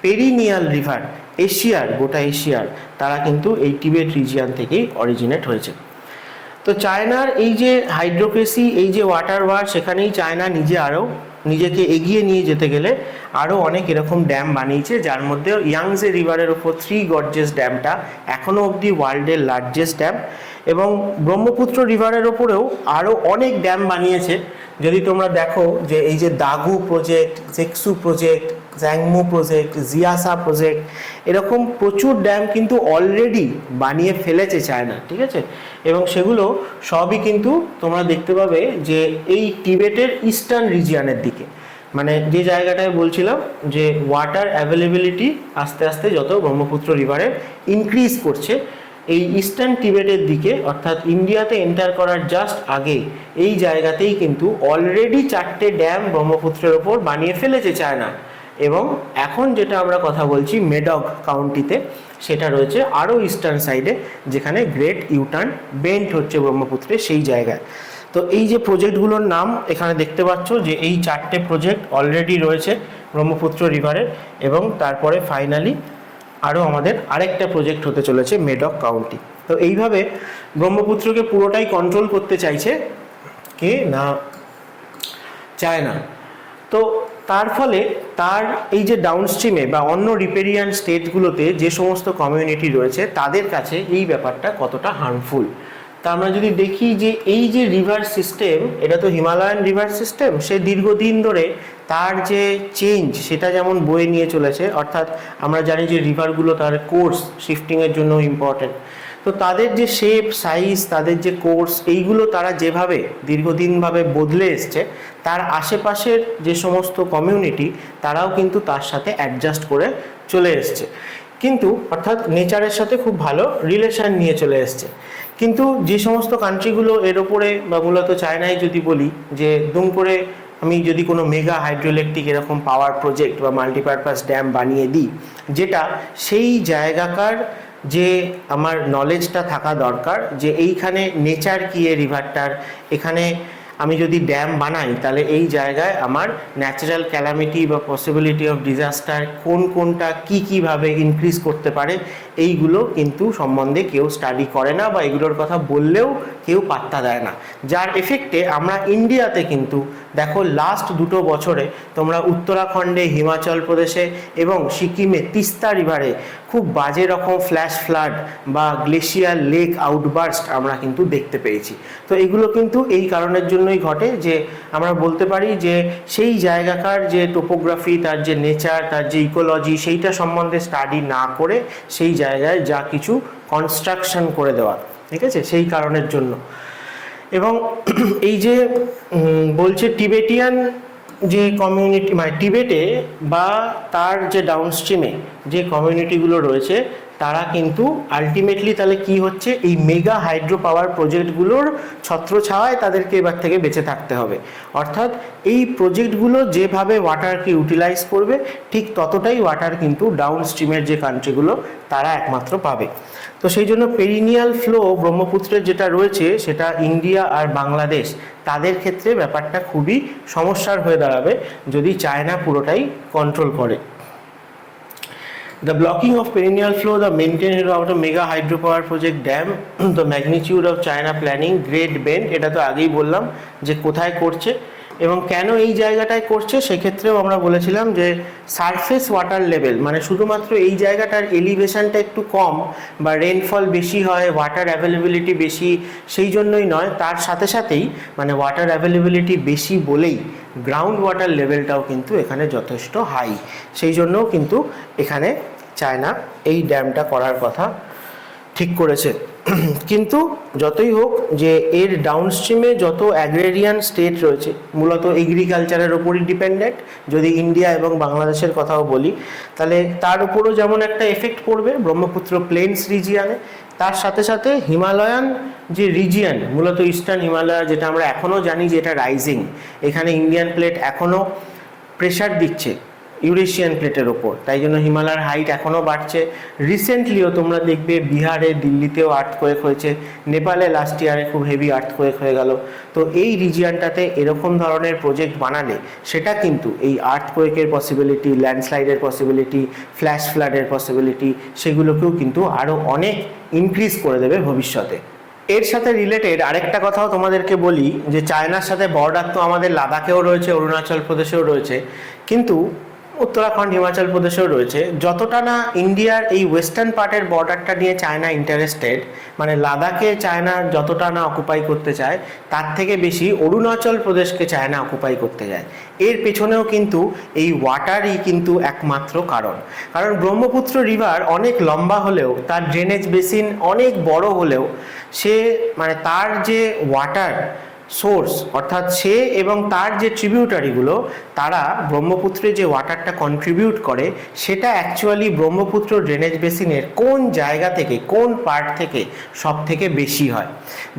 পেরিনিয়াল রিভার এশিয়ার, গোটা এশিয়ার, তারা কিন্তু এই টিবেট রিজিয়ন থেকেই অরিজিনেট হয়েছে। তো চায়নার এই যে হাইড্রোক্রেসি, এই যে ওয়াটার ওয়ার, সেখানেই চায়না নিজেকে এগিয়ে নিয়ে যেতে গেলে আরও অনেক এরকম ড্যাম বানিয়েছে, যার মধ্যে ইয়াংজে রিভারের ওপর 3 গর্জেস ড্যামটা এখনও অবধি ওয়ার্ল্ডের লার্জেস্ট ড্যাম। এবং ব্রহ্মপুত্র রিভারের ওপরেও আরও অনেক ড্যাম বানিয়েছে। যদি তোমরা দেখো যে এই যে দাগু প্রজেক্ট, জেকসু প্রজেক্ট, জ্যাংমু প্রজেক্ট, জিয়াসা প্রজেক্ট, এরকম প্রচুর ড্যাম কিন্তু অলরেডি বানিয়ে ফেলেছে চায়না, ঠিক আছে। এবং সেগুলো সবই কিন্তু তোমরা দেখতে পাবে যে এই টিবেটের ইস্টার্ন রিজিয়নের দিকে, মানে যে জায়গাটায় বলছিলাম যে ওয়াটার অ্যাভেলেবিলিটি আস্তে আস্তে যত ব্রহ্মপুত্র রিভারের ইনক্রিজ করছে, এই ইস্টার্ন টিবেটের দিকে অর্থাৎ ইন্ডিয়াতে এন্টার করার জাস্ট আগে এই জায়গাতেই কিন্তু অলরেডি 4টে ড্যাম ব্রহ্মপুত্রের ওপর বানিয়ে ফেলেছে চায়না। এবং এখন যেটা আমরা কথা বলছি মেডক কাউন্টিতে, সেটা রয়েছে আরও ইস্টার্ন সাইডে, যেখানে গ্রেট ইউটার্ন বেন্ট হচ্ছে ব্রহ্মপুত্রের সেই জায়গায়। তো এই যে প্রজেক্টগুলোর নাম এখানে দেখতে পাচ্ছ যে এই 4টে প্রজেক্ট অলরেডি রয়েছে ব্রহ্মপুত্র রিভারের, এবং তারপরে ফাইনালি আরও আমাদের আরেকটা প্রজেক্ট হতে চলেছে মেডক কাউন্টি। তো এইভাবে ব্রহ্মপুত্রকে পুরোটাই কন্ট্রোল করতে চাইছে কে না, চায়না। তো তার ফলে তার এই যে ডাউনস্ট্রিমে বা অন্য রিপেরিয়ান স্টেটগুলোতে যে সমস্ত কমিউনিটি রয়েছে তাদের কাছে এই ব্যাপারটা কতটা হার্মফুল। তা আমরা যদি দেখি যে এই যে রিভার সিস্টেম, এটা তো হিমালয়ান রিভার সিস্টেম, সে দীর্ঘদিন ধরে তার যে চেঞ্জ সেটা যেমন বয়ে নিয়ে চলেছে, অর্থাৎ আমরা জানি যে রিভারগুলো তার কোর্স শিফটিংয়ের জন্য ইম্পর্টেন্ট। তো তাদের যে শেপ সাইজ, তাদের যে কোর্স, এইগুলো তারা যেভাবে দীর্ঘদিনভাবে বদলে এসছে, তার আশেপাশের যে সমস্ত কমিউনিটি তারাও কিন্তু তার সাথে অ্যাডজাস্ট করে চলে এসছে, কিন্তু অর্থাৎ নেচারের সাথে খুব ভালো রিলেশন নিয়ে চলে এসছে। কিন্তু যে সমস্ত কান্ট্রিগুলো এর ওপরে, বা মূলত চায়নায় যদি বলি, যে দুম করে আমি যদি কোনো মেগা হাইড্রোইলেকট্রিক এরকম পাওয়ার প্রজেক্ট বা মাল্টিপারপাস ড্যাম বানিয়ে দিই, যেটা সেই জায়গাকার যে আমার নলেজটা থাকা দরকার, যে এইখানে নেচার কী এই রিভারটার, এখানে আমি যদি ড্যাম বানাই তাহলে এই জায়গায় আমার ন্যাচারাল ক্যালামিটি বা পসিবিলিটি অফ ডিজাস্টার কোনটা কীভাবে ইনক্রিজ করতে পারে, এইগুলো কিন্তু সম্বন্ধে কেউ স্টাডি করে না, বা এগুলোর কথা বললেও কেউ পাত্তা দেয় না। যার এফেক্টে আমরা ইন্ডিয়াতে কিন্তু দেখো লাস্ট 2 বছরে তোমরা উত্তরাখণ্ডে, হিমাচল প্রদেশে এবং সিকিমে তিস্তা রিভারে খুব বাজে রকম ফ্ল্যাশ ফ্লাড বা গ্লেশিয়ার লেক আউটবার্স্ট আমরা কিন্তু দেখতে পেয়েছি। তো এগুলো কিন্তু এই কারণের জন্যই ঘটে যে আমরা বলতে পারি যে সেই জায়গাকার যে টোপোগ্রাফি, তার যে নেচার, তার যে ইকোলজি, সেইটা সম্বন্ধে স্টাডি না করে সেই জায়গায় যা কিছু কনস্ট্রাকশন করে দেওয়া, ঠিক আছে, সেই কারণের জন্য। এবং এই যে বলছে টিবেটিয়ান যে কমিউনিটি, মানে টিবেটে বা তার যে ডাউনস্ট্রিমে যে কমিউনিটিগুলো রয়েছে, তারা কিন্তু আলটিমেটলি তাহলে কি হচ্ছে, এই মেগা হাইড্রো পাওয়ার প্রজেক্টগুলোর ছত্রছায়ায় তাদেরকে এবার থেকে বেঁচে থাকতে হবে। অর্থাৎ এই প্রজেক্টগুলো যেভাবে ওয়াটারকে ইউটিলাইজ করবে, ঠিক ততটাই ওয়াটার কিন্তু ডাউনস্ট্রিমের যে কান্ট্রিগুলো তারা একমাত্র পাবে। তো সেই জন্য পেরিনিয়াল ফ্লো ব্রহ্মপুত্রের যেটা রয়েছে, সেটা ইন্ডিয়া আর বাংলাদেশ তাদের ক্ষেত্রে ব্যাপারটা খুবই সমস্যার হয়ে দাঁড়াবে যদি চায়না পুরোটাই কন্ট্রোল করে। The blocking of perennial flow, the maintenance of a mega hydropower project dam, the magnitude of China planning, Great Bend, এটা তো আগেই বললাম যে কোথায় করছে এবং কেন এই জায়গাটায় করছে। সেক্ষেত্রেও আমরা বলেছিলাম যে সারফেস ওয়াটার লেভেল, মানে শুধুমাত্র এই জায়গাটার এলিভেশনটা একটু কম বা রেনফল বেশি হয়, ওয়াটার অ্যাভেলেবিলিটি বেশি, সেই জন্যই নয়, তার সাথে সাথেই মানে ওয়াটার অ্যাভেলেবিলিটি বেশি বলেই গ্রাউন্ড ওয়াটার লেভেলটাও কিন্তু এখানে যথেষ্ট হাই, সেই জন্যও কিন্তু এখানে চায়না এই ড্যামটা করার কথা ঠিক করেছে। কিন্তু যতই হোক যে এর ডাউনস্ট্রিমে যত অ্যাগ্রেরিয়ান স্টেট রয়েছে, মূলত এগ্রিকালচারের ওপরই ডিপেন্ডেন্ট, যদি ইন্ডিয়া এবং বাংলাদেশের কথাও বলি, তাহলে তার উপরও যেমন একটা এফেক্ট পড়বে ব্রহ্মপুত্র প্লেন্স রিজিয়ানে, তার সাথে সাথে হিমালয়ান যে রিজিয়ান, মূলত ইস্টার্ন হিমালয়, যেটা আমরা এখনও জানি যে এটা রাইজিং, এখানে ইন্ডিয়ান প্লেট এখনও প্রেশার দিচ্ছে ইউরেশিয়ান প্লেটের ওপর, তাই জন্য হিমালয়ের হাইট এখনও বাড়ছে। রিসেন্টলিও তোমরা দেখবে বিহারে, দিল্লিতেও আর্থকোয়েক হয়েছে, নেপালে লাস্ট ইয়ারে খুব হেভি আর্থকোয়েক হয়ে গেল। তো এই রিজিয়ানটাতে এরকম ধরনের প্রজেক্ট বানালে সেটা কিন্তু এই আর্থকোয়েকের পসিবিলিটি, ল্যান্ডস্লাইডের পসিবিলিটি, ফ্ল্যাশ ফ্লাডের পসিবিলিটি, সেগুলোকেও কিন্তু আরও অনেক ইনক্রিজ করে দেবে ভবিষ্যতে। এর সাথে রিলেটেড আরেকটা কথাও তোমাদেরকে বলি যে চায়নার সাথে বর্ডার তো আমাদের লাদাখেও রয়েছে, অরুণাচল প্রদেশেও রয়েছে, কিন্তু উত্তরাখণ্ড, হিমাচল প্রদেশেও রয়েছে। যতটা না ইন্ডিয়ার এই ওয়েস্টার্ন পার্টের বর্ডারটা নিয়ে চায়না ইন্টারেস্টেড, মানে লাদাখে চায়না যতটা না অকুপাই করতে চায়, তার থেকে বেশি অরুণাচল প্রদেশকে চায়না অকুপাই করতে যায়। এর পেছনেও কিন্তু এই ওয়াটারই কিন্তু একমাত্র কারণ। কারণ ব্রহ্মপুত্র রিভার অনেক লম্বা হলেও, তার ড্রেনেজ বেসিন অনেক বড় হলেও, সে মানে তার যে ওয়াটার সোর্স, অর্থাৎ সে এবং তার যে ট্রিবিউটারিগুলো, তারা ব্রহ্মপুত্রে যে ওয়াটারটা কন্ট্রিবিউট করে, সেটা অ্যাকচুয়ালি ব্রহ্মপুত্র ড্রেনেজ বেসিনের কোন জায়গা থেকে, কোন পার্ট থেকে সব থেকে বেশি হয়।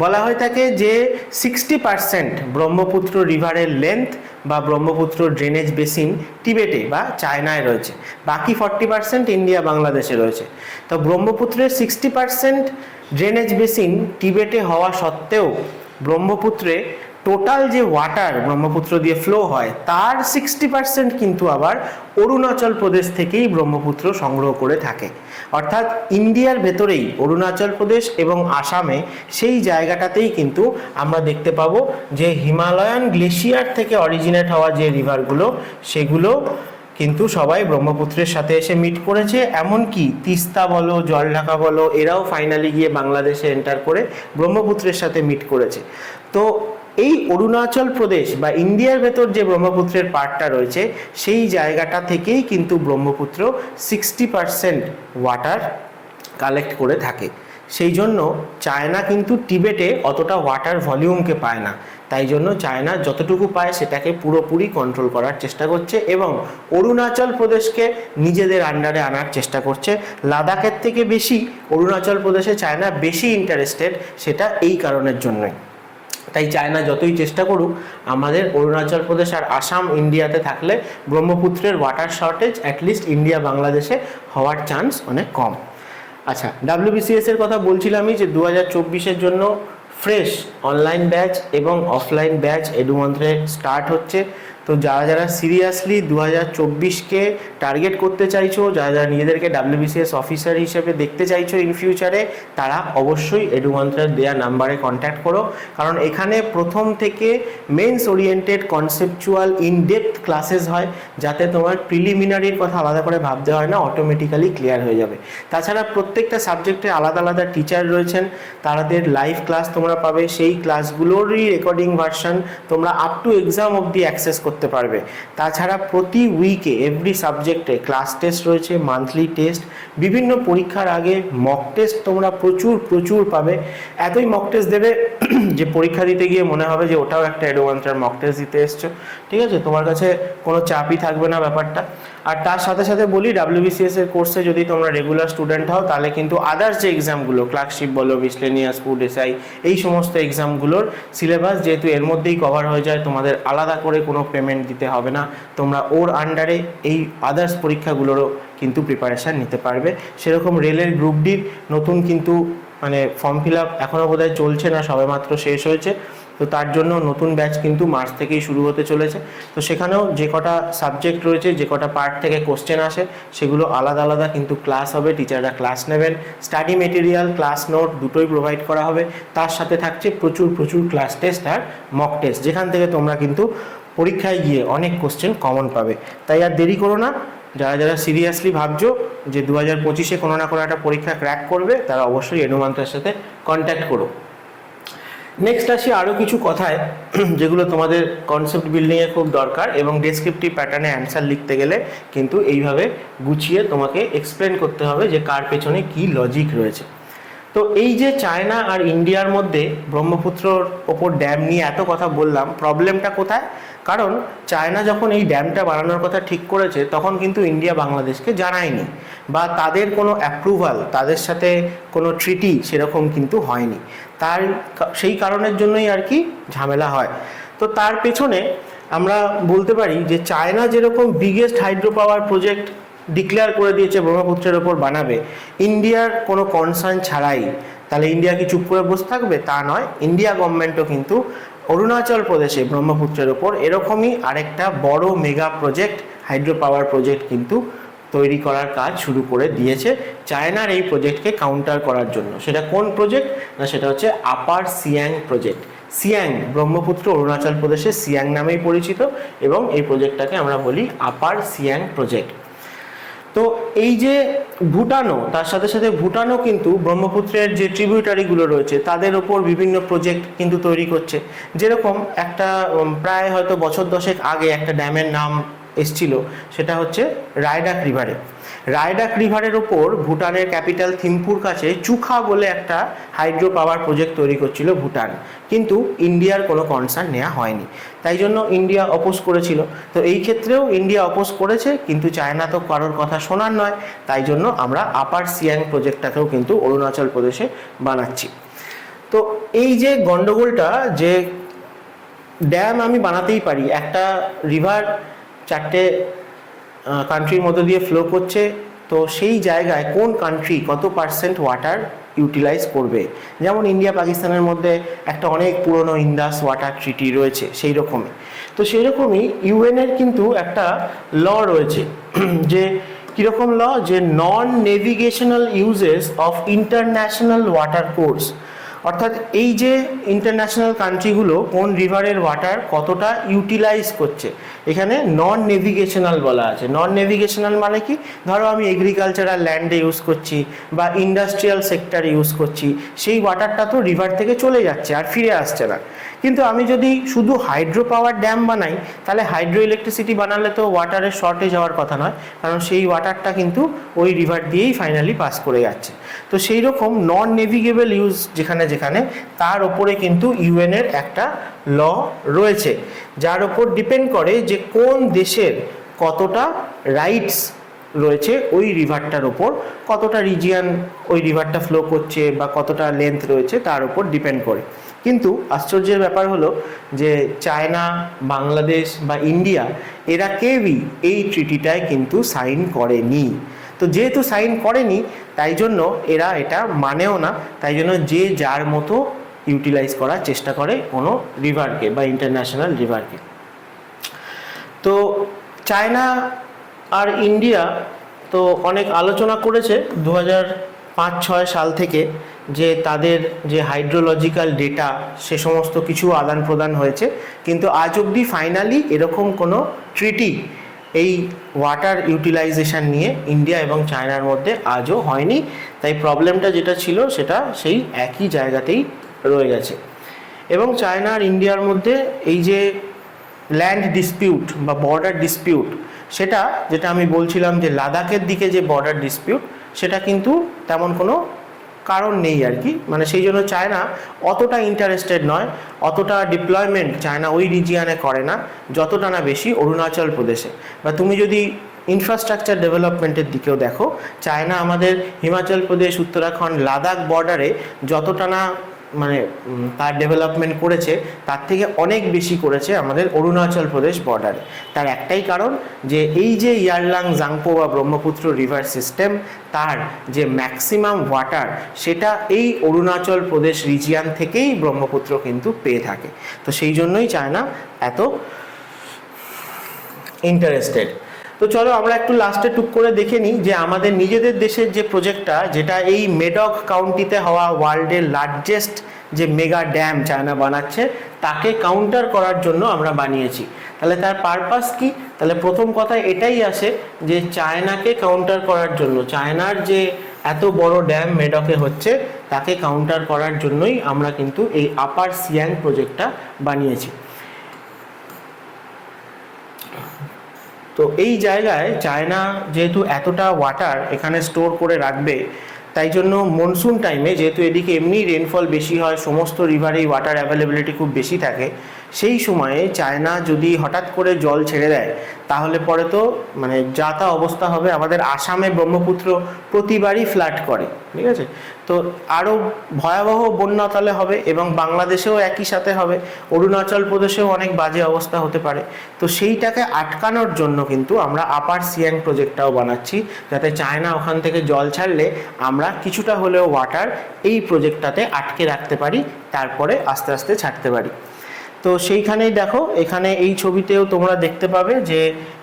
বলা হয়ে থাকে যে 60% ব্রহ্মপুত্র রিভারের লেন্থ বা ব্রহ্মপুত্র ড্রেনেজ বেসিন টিবেটে বা চায়নায় রয়েছে, বাকি 40% ইন্ডিয়া বাংলাদেশে রয়েছে। তো ব্রহ্মপুত্রের 60% ড্রেনেজ বেসিন টিবেটে হওয়া সত্ত্বেও ব্রহ্মপুত্রে টোটাল যে ওয়াটার ব্রহ্মপুত্র দিয়ে ফ্লো হয়, তার 60% কিন্তু আবার অরুণাচল প্রদেশ থেকেই ব্রহ্মপুত্র সংগ্রহ করে থাকে। অর্থাৎ ইন্ডিয়ার ভেতরেই অরুণাচল প্রদেশ এবং আসামে সেই জায়গাটাতেই কিন্তু আমরা দেখতে পাবো যে হিমালয়ান গ্লেশিয়ার থেকে অরিজিনেট হওয়া যে রিভারগুলো, সেগুলো কিন্তু সবাই ব্রহ্মপুত্রের সাথে এসে মিট করেছে। এমনকি তিস্তা বলো, জলঢাকা বলো, এরাও ফাইনালি গিয়ে বাংলাদেশে এন্টার করে ব্রহ্মপুত্রের সাথে মিট করেছে। তো এই অরুণাচল প্রদেশ বা ইন্ডিয়ার ভেতর যে ব্রহ্মপুত্রের পার্টটা রয়েছে, সেই জায়গাটা থেকেই কিন্তু ব্রহ্মপুত্র 60% ওয়াটার কালেক্ট করে থাকে। সেই জন্য চায়না কিন্তু টিবেটে অতটা ওয়াটার ভলিউমকে পায় না। তাই জন্য চায়না যতটুকু পায় সেটাকে পুরোপুরি কন্ট্রোল করার চেষ্টা করছে এবং অরুণাচল প্রদেশকে নিজেদের আন্ডারে আনার চেষ্টা করছে। লাদাখের থেকে বেশি অরুণাচল প্রদেশে চায়না বেশি ইন্টারেস্টেড, সেটা এই কারণের জন্যই। তাই চায়না যতই চেষ্টা করুক, আমাদের অরুণাচল প্রদেশ আর আসাম ইন্ডিয়াতে থাকলে ব্রহ্মপুত্রের ওয়াটার শর্টেজ অ্যাটলিস্ট ইন্ডিয়া বাংলাদেশে হওয়ার চান্স অনেক কম। আচ্ছা, WBCS এর কথা বলছিলামই যে 2024-এর জন্য ফ্রেশ অনলাইন ব্যাচ এবং অফলাইন ব্যাচ এডুমন্ত্রে স্টার্ট হচ্ছে। তো যারা যারা সিরিয়াসলি 2024-কে টার্গেট করতে চাইছো, যারা যারা নিজেদেরকে WBCS অফিসার হিসেবে দেখতে চাইছো ইন ফিউচারে, তারা অবশ্যই এডুমন্ত্রের দেওয়া নাম্বারে কন্ট্যাক্ট করো। কারণ এখানে প্রথম থেকে Mains oriented conceptual in depth classes হয়, যাতে তোমার প্রিলিমিনারির কথা আলাদা করে ভাবতে হয় না, অটোমেটিক্যালি ক্লিয়ার হয়ে যাবে। তাছাড়া প্রত্যেকটা সাবজেক্টে আলাদা আলাদা টিচার রয়েছেন, তাদের লাইভ ক্লাস তোমরা পাবে। সেই ক্লাসগুলোরই রেকর্ডিং ভার্সন তোমরা আপ টু এক্সাম অবধি অ্যাক্সেস করতে পারবে। তাছাড়া প্রতি উইকে এভরি সাবজেক্টে ক্লাস টেস্ট রয়েছে, মান্থলি টেস্ট, বিভিন্ন পরীক্ষার আগে মক টেস্ট তোমরা প্রচুর পাবে। এতই মক টেস্ট দেবে যে পরীক্ষা দিতে গিয়ে মনে হবে যে ওটাও একটা এডভান্সড মক টেস্ট দিতে এসছো। ঠিক আছে, তোমার কাছে কোনো চাপই থাকবে না ব্যাপারটা। আর তার সাথে সাথে বলি, WBCS এর কোর্সে যদি তোমরা রেগুলার স্টুডেন্ট হও, তাহলে কিন্তু আদার্স যে এক্সামগুলো, ক্লার্কশিপ বলো, মিসলেনিয়াস, ফুড এসআই, এই সমস্ত এক্সামগুলোর সিলেবাস যেহেতু এর মধ্যেই কভার হয়ে যায়, তোমাদের আলাদা করে কোনো পেমেন্ট দিতে হবে না। তোমরা ওর আন্ডারে এই আদার্স পরীক্ষাগুলোরও কিন্তু প্রিপারেশান নিতে পারবে। সেরকম রেলের গ্রুপ ডির নতুন কিন্তু মানে ফর্ম ফিল আপ এখনও বোধহয় চলছে না, সবেমাত্র শেষ হয়েছে। তো তার জন্য নতুন ব্যাচ কিন্তু মার্চ থেকেই শুরু হতে চলেছে। তো সেখানেও যে কটা সাবজেক্ট রয়েছে, যে কটা পার্ট থেকে কোশ্চেন আসে, সেগুলো আলাদা আলাদা কিন্তু ক্লাস হবে, টিচাররা ক্লাস নেবেন। স্টাডি মেটেরিয়াল, ক্লাস নোট দুটোই প্রোভাইড করা হবে। তার সাথে থাকছে প্রচুর ক্লাস টেস্ট আর মক টেস্ট, যেখান থেকে তোমরা কিন্তু পরীক্ষায় গিয়ে অনেক কোশ্চেন কমন পাবে। তাই আর দেরি করো না, যারা যারা সিরিয়াসলি ভাবছো যে 2025-এ কোনো না কোনো একটা পরীক্ষা ক্র্যাক করবে, তারা অবশ্যই এডুমন্ত্রের সাথে কন্ট্যাক্ট করো। নেক্সট আসি আরও কিছু কথায়, যেগুলো তোমাদের কনসেপ্ট বিল্ডিংয়ে খুব দরকার এবং ডেসক্রিপটিভ প্যাটার্নে অ্যান্সার লিখতে গেলে কিন্তু এইভাবে গুছিয়ে তোমাকে এক্সপ্লেন করতে হবে যে কার পেছনে কী লজিক রয়েছে। তো এই যে চায়না আর ইন্ডিয়ার মধ্যে ব্রহ্মপুত্রর ওপর ড্যাম নিয়ে এত কথা বললাম, প্রবলেমটা কোথায়? কারণ চায়না যখন এই ড্যামটা বানানোর কথা ঠিক করেছে, তখন কিন্তু ইন্ডিয়া বাংলাদেশকে জানায়নি, বা তাদের কোনো অ্যাপ্রুভাল, তাদের সাথে কোনো ট্রিটি সেরকম কিন্তু হয়নি। সেই কারণের জন্যই আর কি ঝামেলা হয়। তো তার পেছনে আমরা বলতে পারি যে চায়না যেরকম biggest hydro power project declare করে দিয়েছে ব্রহ্মপুত্রের ওপর বানাবে, ইন্ডিয়ার কোনো কনসার্ন ছাড়াই, তাহলে ইন্ডিয়া কি চুপ করে বসে থাকবে? তা নয়, ইন্ডিয়া গভর্নমেন্টও কিন্তু অরুণাচল প্রদেশে ব্রহ্মপুত্রের ওপর এরকমই আরেকটা বড় mega project, hydro power project কিন্তু তৈরি করার কাজ শুরু করে দিয়েছে চায়নার এই প্রজেক্টকে কাউন্টার করার জন্য। সেটা কোন প্রজেক্ট? না, সেটা হচ্ছে আপার সিয়াং প্রজেক্ট। সিয়াং, ব্রহ্মপুত্র অরুণাচল প্রদেশের সিয়াং নামেই পরিচিত, এবং এই প্রজেক্টটাকে আমরা বলি আপার সিয়াং প্রজেক্ট। তো এই যে ভুটানও, তার সাথে সাথে ভুটানও কিন্তু ব্রহ্মপুত্রের যে ট্রিবিউটারিগুলো রয়েছে তাদের ওপর বিভিন্ন প্রজেক্ট কিন্তু তৈরি করছে। যেরকম একটা প্রায় হয়তো বছর 10 আগে একটা ড্যামের নাম এসছিল, সেটা হচ্ছে রায়ডাক রিভারে। রায়ডাক রিভারের ওপর ভুটানের ক্যাপিটাল থিম্পুর কাছে চুখা বলে একটা হাইড্রো পাওয়ার প্রজেক্ট তৈরি করছিল ভুটান, কিন্তু ইন্ডিয়ার কোনো কনসার্ন নেওয়া হয়নি, তাই জন্য ইন্ডিয়া অপোজ করেছিল। তো এই ক্ষেত্রেও ইন্ডিয়া অপোজ করেছে, কিন্তু চায়না তো কারোর কথা শোনার নয়, তাই জন্য আমরা আপার সিয়াং প্রজেক্টটাকেও কিন্তু অরুণাচল প্রদেশে বানাচ্ছি। তো এই যে গন্ডগোলটা, যে ড্যাম আমি বানাতেই পারি, একটা রিভার 4টে কান্ট্রির মধ্যে দিয়ে ফ্লো করছে, তো সেই জায়গায় কোন কান্ট্রি কত % ওয়াটার ইউটিলাইজ করবে। যেমন ইন্ডিয়া পাকিস্তানের মধ্যে একটা অনেক পুরনো ইন্দাস ওয়াটার ট্রিটি রয়েছে, সেই রকমই। তো সেই রকমই ইউএনের কিন্তু একটা ল রয়েছে, যে কীরকম ল, যে non navigational uses of international water course. অর্থাৎ এই যে ইন্টারন্যাশনাল কান্ট্রিগুলো কোন রিভারের ওয়াটার কতটা ইউটিলাইজ করছে, এখানে নন নেভিগেশনাল বলা আছে। নন নেভিগেশনাল মানে কি, ধরো আমি এগ্রিকালচারাল ল্যান্ডে ইউজ করছি বা ইন্ডাস্ট্রিয়াল সেক্টরে ইউজ করছি, সেই ওয়াটারটা তো রিভার থেকে চলে যাচ্ছে আর ফিরে আসছে না। কিন্তু আমি যদি শুধু হাইড্রো পাওয়ার ড্যাম বানাই, তাহলে হাইড্রো ইলেকট্রিসিটি বানালে তো ওয়াটারের শর্টেজ হওয়ার কথা নয়, কারণ সেই ওয়াটারটা কিন্তু ওই রিভার দিয়েই ফাইনালি পাস করে যাচ্ছে। তো সেই রকম নন নেভিগেবল ইউজ যেখানে যেখানে, তার ওপরে কিন্তু ইউএনের একটা ল রয়েছে, যার ওপর ডিপেন্ড করে যে কোন দেশের কতটা রাইটস রয়েছে ওই রিভারটার ওপর, কতটা রিজিয়ান ওই রিভারটা ফ্লো করছে বা কতটা লেন্থ রয়েছে তার উপর ডিপেন্ড করে। কিন্তু আশ্চর্যের ব্যাপার হলো যে চায়না, বাংলাদেশ বা ইন্ডিয়া, এরা কেউই এই ট্রিটিটায় কিন্তু সাইন করেনি। তো যেহেতু সাইন করেনি, তাই জন্য এরা এটা মানেও না, তাই জন্য যে যার মতো ইউটিলাইজ করার চেষ্টা করে কোনো রিভারকে বা ইন্টারন্যাশনাল রিভারকে। তো চায়না আর ইন্ডিয়া তো অনেক আলোচনা করেছে 2005-06 সাল থেকে, যে তাদের যে হাইড্রোলজিক্যাল ডেটা সে সমস্ত কিছু আদান প্রদান হয়েছে, কিন্তু আজ অবধি ফাইনালি এরকম কোনো ট্রিটি এই ওয়াটার ইউটিলাইজেশন নিয়ে ইন্ডিয়া এবং চায়নার মধ্যে আজও হয়নি। তাই প্রবলেমটা যেটা ছিল সেটা সেই একই জায়গাতেই রয়ে গেছে। এবং চায়না আর ইন্ডিয়ার মধ্যে এই যে ল্যান্ড ডিসপিউট বা বর্ডার ডিসপিউট, সেটা যেটা আমি বলছিলাম যে লাদাখের দিকে যে বর্ডার ডিসপিউট, সেটা কিন্তু তেমন কোনো কারণ নেই আর কি। মানে সেই জন্য চায়না অতটা ইন্টারেস্টেড নয়, অতটা ডিপ্লয়মেন্ট চায়না ওই রিজিয়ানে করে না, যতটা না বেশি অরুণাচল প্রদেশে। বা তুমি যদি ইনফ্রাস্ট্রাকচার ডেভেলপমেন্টের দিকেও দেখো, চায়না আমাদের হিমাচল প্রদেশ, উত্তরাখণ্ড, লাদাখ বর্ডারে যতটা না মানে তার ডেভেলপমেন্ট করেছে, তার থেকে অনেক বেশি করেছে আমাদের অরুণাচল প্রদেশ বর্ডারে। তার একটাই কারণ, যে এই যে ইয়ারলাং জাংপো বা ব্রহ্মপুত্র রিভার সিস্টেম, তার যে ম্যাক্সিমাম ওয়াটার সেটা এই অরুণাচল প্রদেশ রিজিয়ান থেকেই ব্রহ্মপুত্র কিন্তু পেয়ে থাকে। তো সেই জন্যই চায়না এত ইন্টারেস্টেড। তো চলো আমরা একটু লাস্টে টুক করে দেখে নিই যে আমাদের নিজেদের দেশের যে প্রজেক্টটা, যেটা এই মেডক কাউন্টিতে হওয়া ওয়ার্ল্ডের লার্জেস্ট যে মেগা ড্যাম চায়না বানাচ্ছে, তাকে কাউন্টার করার জন্য আমরা বানিয়েছি। তাহলে তার পারপাস কি? তাহলে প্রথম কথা এটাই আসে যে চায়নাকে কাউন্টার করার জন্য, চায়নার যে এত বড় ড্যাম মেডকে হচ্ছে, তাকে কাউন্টার করার জন্যই আমরা কিন্তু এই আপার সিয়াং প্রজেক্টটা বানিয়েছি। তো এই জায়গায় চায়না যেহেতু এতটা ওয়াটার এখানে স্টোর করে রাখবে, তাই জন্য মনসুন টাইমে, যেহেতু এদিকে এমনি রেনফল বেশি হয়, সমস্ত রিভারেই ওয়াটার অ্যাভেলেবিলিটি খুব বেশি থাকে, সেই সময়ে চায়না যদি হঠাৎ করে জল ছেড়ে দেয়, তাহলে পরে তো মানে যা তা অবস্থা হবে। আমাদের আসামে ব্রহ্মপুত্র প্রতিবারই ফ্লাড করে, ঠিক আছে? তো আরও ভয়াবহ বন্যা তাহলে হবে, এবং বাংলাদেশেও একই সাথে হবে, অরুণাচল প্রদেশেও অনেক বাজে অবস্থা হতে পারে। তো সেইটাকে আটকানোর জন্য কিন্তু আমরা আপার সিয়াং প্রজেক্টটাও বানাচ্ছি, যাতে চায়না ওখান থেকে জল ছাড়লে আমরা কিছুটা হলেও ওয়াটার এই প্রজেক্টটাতে আটকে রাখতে পারি, তারপরে আস্তে আস্তে ছাড়তে পারি। তো তো সেইখানেই দেখো, এখানে এই ছবিতেও তোমরা দেখতে পাবে যে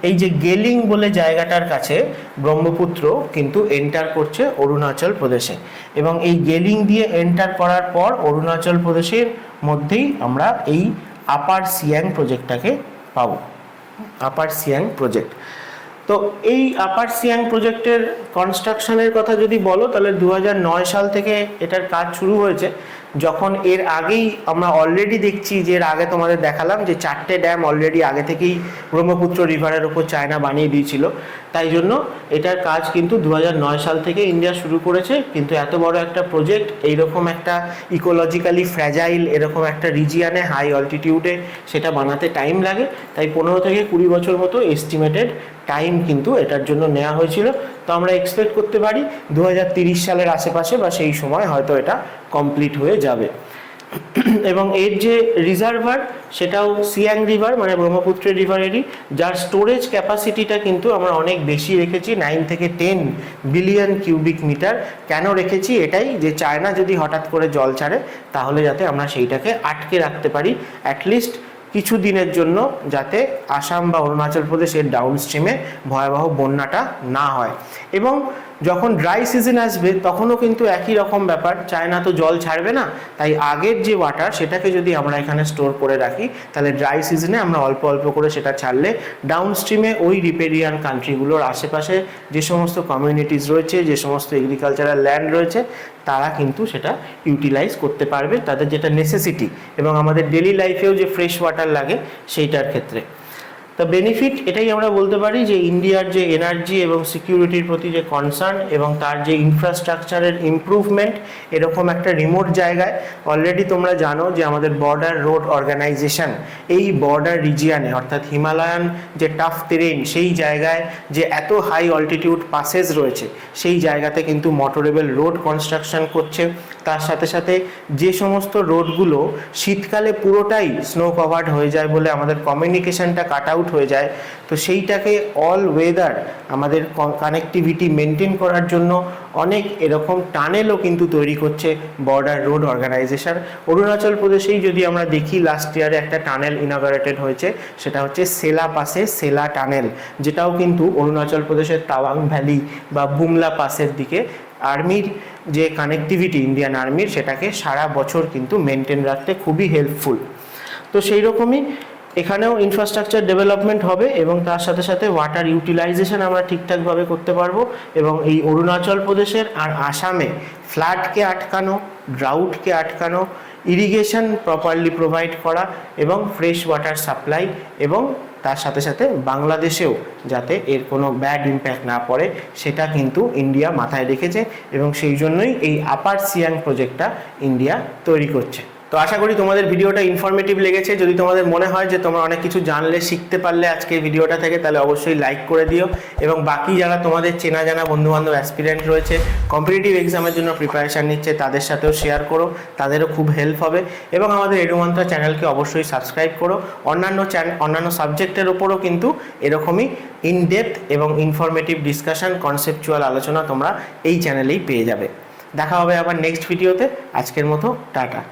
এই যে গেলিং বলে জায়গাটার কাছে ব্রহ্মপুত্র কিন্তু এন্টার করছে অরুণাচল প্রদেশে, এবং এই গেলিং দিয়ে এন্টার করার পর অরুণাচল প্রদেশের মধ্যেই আমরা এই আপার সিয়াং প্রজেক্টটাকে পাবো, আপার সিয়াং প্রজেক্ট। তো এই আপার সিয়াং প্রজেক্টের কনস্ট্রাকশনের কথা যদি বলো, তাহলে 2009 সাল থেকে এটার কাজ শুরু হয়েছে, যখন এর আগেই আমরা অলরেডি দেখছি যে এর আগে তোমাদের দেখালাম যে 4টে ড্যাম অলরেডি আগে থেকেই ব্রহ্মপুত্র রিভারের ওপর চায়না বানিয়ে দিয়েছিল। তাই জন্য এটার কাজ কিন্তু 2009 সাল থেকে ইন্ডিয়া শুরু করেছে। কিন্তু এত বড় একটা প্রজেক্ট, এইরকম একটা ইকোলজিক্যালি ফ্র্যাজাইল এরকম একটা রিজিয়ানে হাই অল্টিটিউডে সেটা বানাতে টাইম লাগে। তাই 15 থেকে 20 বছর মতো এস্টিমেটেড টাইম কিন্তু এটার জন্য নেওয়া হয়েছিল। তো আমরা এক্সপেক্ট করতে পারি 2030 সালের আশেপাশে বা সেই সময় হয়তো এটা কমপ্লিট হয়ে যাবে। এবং এর যে রিজার্ভার সেটাও সিয়াং রিভার মানে ব্রহ্মপুত্রের রিভারেরই, যার স্টোরেজ ক্যাপাসিটিটা কিন্তু আমরা অনেক বেশি রেখেছি, 9 থেকে 10 বিলিয়ন কিউবিক মিটার। কেন রেখেছি? এটাই যে চায়না যদি হঠাৎ করে জল ছাড়ে তাহলে যাতে আমরা সেইটাকে আটকে রাখতে পারি অ্যাটলিস্ট কিছু দিনের জন্য, যাতে আসাম বা অরুণাচল প্রদেশের ডাউন স্ট্রিমে ভয়াবহ বন্যাটা না হয়। এবং যখন ড্রাই সিজন আসবে তখনও কিন্তু একই রকম ব্যাপার, চায়না তো জল ছাড়বে না, তাই আগের যে ওয়াটার সেটাকে যদি আমরা এখানে স্টোর করে রাখি তাহলে ড্রাই সিজনে আমরা অল্প অল্প করে সেটা ছাড়লে ডাউন স্ট্রিমে ওই রিপেরিয়ান কান্ট্রিগুলোর আশেপাশে যে সমস্ত কমিউনিটিস রয়েছে, যে সমস্ত এগ্রিকালচারাল ল্যান্ড রয়েছে, তারা কিন্তু সেটা ইউটিলাইজ করতে পারবে তাদের যেটা নেসেসিটি এবং আমাদের ডেলি লাইফেও যে ফ্রেশ ওয়াটার লাগে সেইটার ক্ষেত্রে। তো বেনিফিট এটাই আমরা বলতে পারি যে ইন্ডিয়ার যে এনার্জি এবং সিকিউরিটির প্রতি যে কনসার্ন এবং তার যে ইনফ্রাস্ট্রাকচারের ইমপ্রুভমেন্ট, এরকম একটা রিমোট জায়গায় অলরেডি তোমরা জানো যে আমাদের বর্ডার রোড অর্গানাইজেশন এই বর্ডার রিজিয়ানে অর্থাৎ হিমালয়ান যে টাফ টেরেন সেই জায়গায় যে এত হাই অল্টিটিউড পাসেস রয়েছে সেই জায়গাতে কিন্তু মোটরেবল রোড কনস্ট্রাকশন করছে। তার সাথে সাথে যে সমস্ত রোডগুলো শীতকালে পুরোটাই স্নো কভার্ড হয়ে যায় বলে আমাদের কমিউনিকেশনটা কাট আউট হয়ে যায়, তো সেইটাকে অল ওয়েদার আমাদের কানেক্টিভিটি মেনটেন করার জন্য অনেক এরকম টানেলও কিন্তু তৈরি করছে বর্ডার রোড অর্গানাইজেশন। অরুণাচল প্রদেশেই যদি আমরা দেখি লাস্ট ইয়ারে একটা টানেল ইনঅগারেটেড হয়েছে, সেটা হচ্ছে সেলা পাসে সেলা টানেল, যেটাও কিন্তু অরুণাচল প্রদেশের তাওয়াং ভ্যালি বা বুমলা পাসের দিকে আর্মির যে কানেক্টিভিটি ইন্ডিয়ান আর্মির সেটাকে সারা বছর কিন্তু মেনটেন রাখতে খুবই হেল্পফুল। তো সেই রকমই এখানেও ইনফ্রাস্ট্রাকচার ডেভেলপমেন্ট হবে এবং তার সাথে সাথে ওয়াটার ইউটিলাইজেশন আমরা ঠিকঠাকভাবে করতে পারবো। এবং এই অরুণাচল প্রদেশের আর আসামে ফ্লাডকে আটকানো, ড্রাউটকে আটকানো, ইরিগেশন প্রপারলি প্রোভাইড করা এবং ফ্রেশ ওয়াটার সাপ্লাই, এবং তার সাথে সাথে বাংলাদেশেও যাতে এর কোনো ব্যাড ইম্প্যাক্ট না পড়ে সেটা কিন্তু ইন্ডিয়া মাথায় রেখেছে এবং সেই জন্যই এই আপার সিয়াং প্রজেক্টটা ইন্ডিয়া তৈরি করছে। তো আশা করি তোমাদের ভিডিওটা ইনফরমেটিভ লেগেছে। যদি তোমাদের মনে হয় যে তোমরা অনেক কিছু জানলে, শিখতে পারলে আজকে ভিডিওটা থেকে, তাহলে অবশ্যই লাইক করে দিও এবং বাকি যারা তোমাদের চেনা জানা বন্ধুবান্ধব অ্যাসপিরেন্ট রয়েছে, কম্পিটিটিভ এক্সামের জন্য প্রিপারেশান নিচ্ছে, তাদের সাথেও শেয়ার করো, তাদেরও খুব হেল্প হবে। এবং আমাদের এডুমন্ত্রা চ্যানেলকে অবশ্যই সাবস্ক্রাইব করো। অন্যান্য সাবজেক্টের ওপরও কিন্তু এরকমই ইনডেপথ এবং ইনফরমেটিভ ডিসকাশন, কনসেপচুয়াল আলোচনা তোমরা এই চ্যানেলেই পেয়ে যাবে। দেখা হবে আবার নেক্সট ভিডিওতে। আজকের মতো টাটা।